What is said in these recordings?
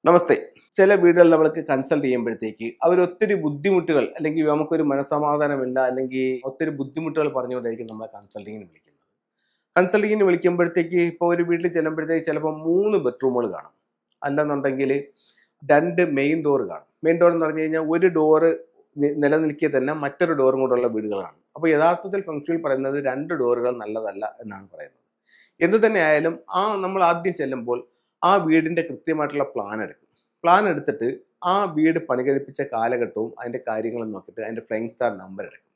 നമസ്തേ. ചില വീടുകൾ നമ്മൾക്ക് കൺസൾട്ട് ചെയ്യുമ്പോഴത്തേക്ക് അവർ ഒത്തിരി ബുദ്ധിമുട്ടുകൾ അല്ലെങ്കിൽ നമുക്കൊരു മനസ്സമാധാനമില്ല അല്ലെങ്കിൽ ഒത്തിരി ബുദ്ധിമുട്ടുകൾ പറഞ്ഞുകൊണ്ടായിരിക്കും നമ്മളെ കൺസൾട്ടിങ്ങിന് വിളിക്കുന്നത്. കൺസൾട്ടിങ്ങിന് വിളിക്കുമ്പോഴത്തേക്ക് ഇപ്പോൾ ഒരു വീട്ടിൽ ചെല്ലുമ്പോഴത്തേക്ക് ചിലപ്പോൾ 3 ബെഡ്റൂമുകൾ കാണും. അല്ലെന്നുണ്ടെങ്കിൽ 2 മെയിൻ ഡോർ കാണും. മെയിൻ ഡോർ എന്ന് പറഞ്ഞു കഴിഞ്ഞാൽ ഒരു ഡോറ് നിലനിൽക്കെ തന്നെ മറ്റൊരു ഡോറും കൂടെയുള്ള വീടുകളാണ്. അപ്പോൾ യഥാർത്ഥത്തിൽ ഫംഗ്ഷനിൽ പറയുന്നത് 2 ഡോറുകൾ നല്ലതല്ല എന്നാണ് പറയുന്നത്. എന്ത് തന്നെ ആയാലും നമ്മൾ ആദ്യം ചെല്ലുമ്പോൾ ആ വീടിന്റെ കൃത്യമായിട്ടുള്ള പ്ലാൻ എടുക്കും. പ്ലാൻ എടുത്തിട്ട് ആ വീട് പണി കഴിപ്പിച്ച കാലഘട്ടവും അതിന്റെ കാര്യങ്ങളും നോക്കിയിട്ട് അതിന്റെ ഫ്ലൈങ് സ്റ്റാർ നമ്പർ എടുക്കും.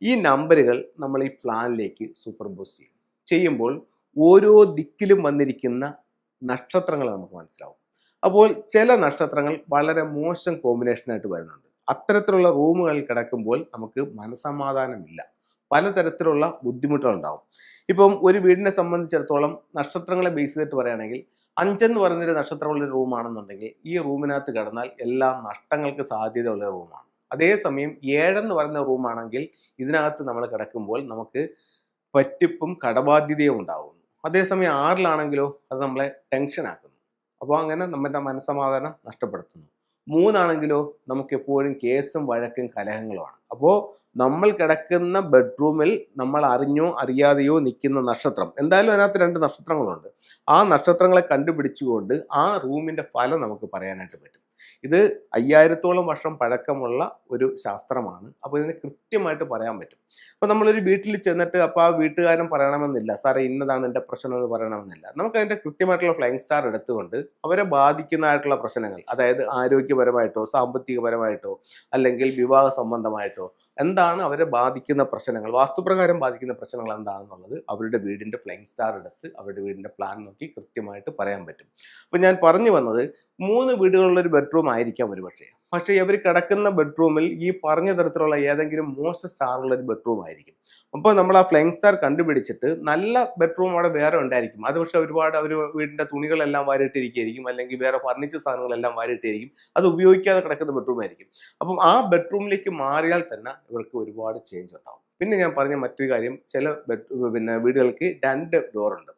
ഈ നമ്പറുകൾ നമ്മൾ ഈ പ്ലാനിലേക്ക് സൂപ്പർപോസ് ചെയ്യും. ചെയ്യുമ്പോൾ ഓരോ ദിക്കിലും വന്നിരിക്കുന്ന നക്ഷത്രങ്ങൾ നമുക്ക് മനസ്സിലാവും. അപ്പോൾ ചില നക്ഷത്രങ്ങൾ വളരെ മോശം കോമ്പിനേഷനായിട്ട് വരുന്നുണ്ട്. അത്തരത്തിലുള്ള റൂമുകളിൽ കിടക്കുമ്പോൾ നമുക്ക് മനസമാധാനമില്ല, പലതരത്തിലുള്ള ബുദ്ധിമുട്ടുകൾ ഉണ്ടാവും. ഇപ്പം ഒരു വീടിനെ സംബന്ധിച്ചിടത്തോളം നക്ഷത്രങ്ങളെ ബേസ് ചെയ്തിട്ട് പറയുകയാണെങ്കിൽ 5 എന്ന് പറയുന്നൊരു നക്ഷത്രമുള്ള റൂമാണെന്നുണ്ടെങ്കിൽ ഈ റൂമിനകത്ത് കിടന്നാൽ എല്ലാ നഷ്ടങ്ങൾക്ക് സാധ്യതയുള്ള റൂമാണ്. അതേസമയം 7 എന്ന് പറയുന്ന റൂമാണെങ്കിൽ ഇതിനകത്ത് നമ്മൾ കിടക്കുമ്പോൾ നമുക്ക് പറ്റിപ്പും കടബാധ്യതയും ഉണ്ടാകുന്നു. അതേസമയം 6-ലാണെങ്കിലോ അത് നമ്മളെ ടെൻഷൻ ആക്കുന്നു. അപ്പോൾ അങ്ങനെ നമ്മുടെ മനസ്സമാധാനം നഷ്ടപ്പെടുത്തുന്നു. 3-ആണെങ്കിലോ നമുക്ക് എപ്പോഴും കേസും വഴക്കും കലഹങ്ങളുമാണ്. അപ്പോൾ നമ്മൾ കിടക്കുന്ന ബെഡ്റൂമിൽ നമ്മൾ അറിഞ്ഞോ അറിയാതെയോ നിൽക്കുന്ന നക്ഷത്രം, എന്തായാലും അതിനകത്ത് 2 നക്ഷത്രങ്ങളുണ്ട്. ആ നക്ഷത്രങ്ങളെ കണ്ടുപിടിച്ചുകൊണ്ട് ആ റൂമിന്റെ ഫലം നമുക്ക് പറയാനായിട്ട് പറ്റും. ഇത് 5000-ഓളം വർഷം പഴക്കമുള്ള ഒരു ശാസ്ത്രമാണ്. അപ്പോൾ ഇതിന് കൃത്യമായിട്ട് പറയാൻ പറ്റും. അപ്പോൾ നമ്മളൊരു വീട്ടിൽ ചെന്നിട്ട് അപ്പോൾ ആ വീട്ടുകാരൻ പറയണമെന്നില്ല, സാറേ ഇന്നതാണ് എൻ്റെ പ്രശ്നം എന്ന് പറയണമെന്നില്ല. നമുക്ക് അതിൻ്റെ കൃത്യമായിട്ടുള്ള ഫ്ലൈങ് സ്റ്റാർ എടുത്തുകൊണ്ട് അവരെ ബാധിക്കുന്നതായിട്ടുള്ള പ്രശ്നങ്ങൾ, അതായത് ആരോഗ്യപരമായിട്ടോ സാമ്പത്തികപരമായിട്ടോ അല്ലെങ്കിൽ വിവാഹ സംബന്ധമായിട്ടോ എന്താണ് അവരെ ബാധിക്കുന്ന പ്രശ്നങ്ങൾ, വാസ്തുപ്രകാരം ബാധിക്കുന്ന പ്രശ്നങ്ങൾ എന്താണെന്നുള്ളത് അവരുടെ വീടിൻ്റെ ഫ്ലൈങ് സ്റ്റാർ എടുത്ത് അവരുടെ വീടിൻ്റെ പ്ലാൻ നോക്കി കൃത്യമായിട്ട് പറയാൻ പറ്റും. അപ്പോൾ ഞാൻ പറഞ്ഞു വന്നത് 3 വീടുകളുള്ളൊരു ബെഡ്റൂം ആയിരിക്കാം ഒരുപക്ഷെ. പക്ഷേ ഇവർ കിടക്കുന്ന ബെഡ്റൂമിൽ ഈ പറഞ്ഞ തരത്തിലുള്ള ഏതെങ്കിലും മോശം സ്റ്റാറുള്ള ഒരു ബെഡ്റൂം ആയിരിക്കും. അപ്പോൾ നമ്മൾ ആ ഫ്ലൈങ് സ്റ്റാർ കണ്ടുപിടിച്ചിട്ട് നല്ല ബെഡ്റൂം അവിടെ വേറെ ഉണ്ടായിരിക്കും. അത് പക്ഷേ ഒരുപാട് അവർ വീടിൻ്റെ തുണികളെല്ലാം വാരിയിട്ടിരിക്കുകയായിരിക്കും, അല്ലെങ്കിൽ വേറെ ഫർണിച്ചർ സാധനങ്ങളെല്ലാം വാരിയിട്ടിരിക്കും. അത് ഉപയോഗിക്കാതെ കിടക്കുന്ന ബെഡ്റൂം ആയിരിക്കും. അപ്പം ആ ബെഡ്റൂമിലേക്ക് മാറിയാൽ തന്നെ ഇവർക്ക് ഒരുപാട് ചേഞ്ച് ഉണ്ടാവും. പിന്നെ ഞാൻ പറഞ്ഞ മറ്റൊരു കാര്യം, ചില വീടുകൾക്ക് 2 ഡോറുണ്ട്.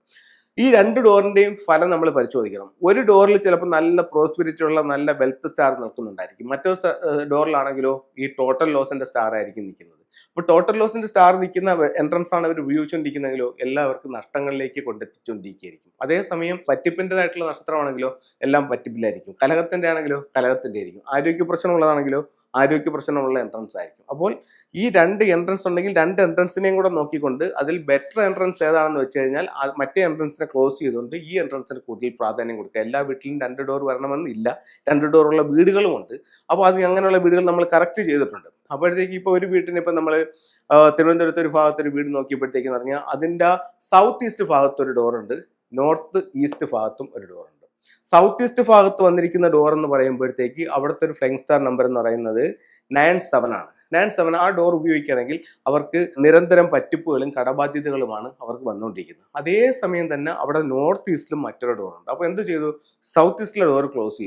ഈ 2 ഡോറിന്റെയും ഫലം നമ്മൾ പരിശോധിക്കണം. ഒരു ഡോറിൽ ചിലപ്പോൾ നല്ല പ്രോസ്പെരിറ്റി ഉള്ള നല്ല വെൽത്ത് സ്റ്റാർ നിൽക്കുന്നുണ്ടായിരിക്കും. മറ്റൊരു ഡോറിലാണെങ്കിലോ ഈ ടോട്ടൽ ലോസിന്റെ സ്റ്റാർ ആയിരിക്കും നിൽക്കുന്നത്. അപ്പോൾ ടോട്ടൽ ലോസിന്റെ സ്റ്റാർ നിൽക്കുന്ന എൻട്രൻസ് ആണ് അവർ ഉപയോഗിച്ചുകൊണ്ടിരിക്കുന്നെങ്കിലോ എല്ലാവർക്കും നഷ്ടങ്ങളിലേക്ക് കൊണ്ടെത്തിച്ചുകൊണ്ടിരിക്കുകയായിരിക്കും. അതേസമയം പറ്റിപ്പിൻ്റെതായിട്ടുള്ള നക്ഷത്രമാണെങ്കിലോ എല്ലാം പറ്റിപ്പില്ലായിരിക്കും. കലഹത്തിന്റെ ആണെങ്കിലോ കലഹത്തിന്റെ ആയിരിക്കും. ആരോഗ്യ പ്രശ്നമുള്ളതാണെങ്കിലോ ആരോഗ്യ പ്രശ്നമുള്ള എൻട്രൻസ് ആയിരിക്കും. അപ്പോൾ ഈ 2 എൻട്രൻസ് ഉണ്ടെങ്കിൽ 2 എൻട്രൻസിനെയും കൂടെ നോക്കിക്കൊണ്ട് അതിൽ ബെറ്റർ എൻട്രൻസ് ഏതാണെന്ന് വെച്ച് കഴിഞ്ഞാൽ മറ്റേ എൻട്രൻസിനെ ക്ലോസ് ചെയ്തുകൊണ്ട് ഈ എൻട്രൻസിന് കൂടുതൽ പ്രാധാന്യം കൊടുക്കുക. എല്ലാ വീട്ടിലും 2 ഡോർ വരണമെന്നില്ല, 2 ഡോറുള്ള വീടുകളുമുണ്ട്. അപ്പോൾ അത് അങ്ങനെയുള്ള വീടുകൾ നമ്മൾ കറക്റ്റ് ചെയ്തിട്ടുണ്ട്. അപ്പോഴത്തേക്ക് ഇപ്പോൾ ഒരു വീട്ടിന് ഇപ്പം നമ്മൾ തിരുവനന്തപുരത്ത് ഒരു ഭാഗത്തൊരു വീട് നോക്കിയപ്പോഴത്തേക്ക് പറഞ്ഞാൽ അതിൻ്റെ സൗത്ത് ഈസ്റ്റ് ഭാഗത്തൊരു ഡോറുണ്ട്, നോർത്ത് ഈസ്റ്റ് ഭാഗത്തും ഒരു ഡോറുണ്ട്. സൗത്ത് ഈസ്റ്റ് ഭാഗത്ത് വന്നിരിക്കുന്ന ഡോർ എന്ന് പറയുമ്പോഴത്തേക്ക് അവിടുത്തെ ഒരു ഫ്ലൈങ് സ്റ്റാർ നമ്പർ എന്ന് പറയുന്നത് 97 ആണ്. 97 ആ ഡോർ ഉപയോഗിക്കുകയാണെങ്കിൽ അവർക്ക് നിരന്തരം പറ്റിപ്പുകളും കടബാധ്യതകളുമാണ് അവർക്ക് വന്നുകൊണ്ടിരിക്കുന്നത്. അതേസമയം തന്നെ അവിടെ നോർത്ത് ഈസ്റ്റിലും മറ്റൊരു ഡോറുണ്ട്. അപ്പോൾ എന്ത് ചെയ്തു, സൗത്ത് ഈസ്റ്റിലെ ഡോർ ക്ലോസ്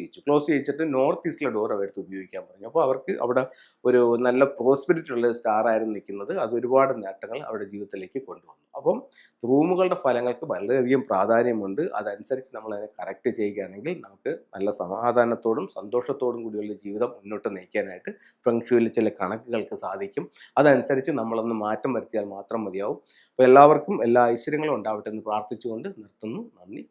ചെയ്യിച്ചിട്ട് നോർത്ത് ഈസ്റ്റിലെ ഡോർ അവർക്ക് ഉപയോഗിക്കാൻ പറഞ്ഞു. അപ്പോൾ അവർക്ക് അവിടെ ഒരു നല്ല പ്രോസ്പെരിറ്റി ഉള്ള സ്റ്റാർ ആയിരുന്നു നിൽക്കുന്നത്. അത് ഒരുപാട് നേട്ടങ്ങൾ അവരുടെ ജീവിതത്തിലേക്ക് കൊണ്ടുവന്നു. അപ്പം റൂമുകളുടെ ഫലങ്ങൾക്ക് വളരെയധികം പ്രാധാന്യമുണ്ട്. അതനുസരിച്ച് നമ്മൾ അതിനെ കറക്റ്റ് ചെയ്യുകയാണെങ്കിൽ നമുക്ക് നല്ല സമാധാനത്തോടും സന്തോഷത്തോടും കൂടിയുള്ള ജീവിതം മുന്നോട്ട് നയിക്കാനായിട്ട് ഫെങ്ഷുവിൽ ചില കണക്കുകൾക്ക് സാധിക്കും. അതനുസരിച്ച് നമ്മളൊന്ന് മാറ്റം വരുത്തിയാൽ മാത്രം മതിയാവും. അപ്പോൾ എല്ലാവർക്കും എല്ലാ ഐശ്വര്യങ്ങളും ഉണ്ടാവട്ടെ എന്ന് പ്രാർത്ഥിച്ചുകൊണ്ട് നിർത്തുന്നു. നന്ദി.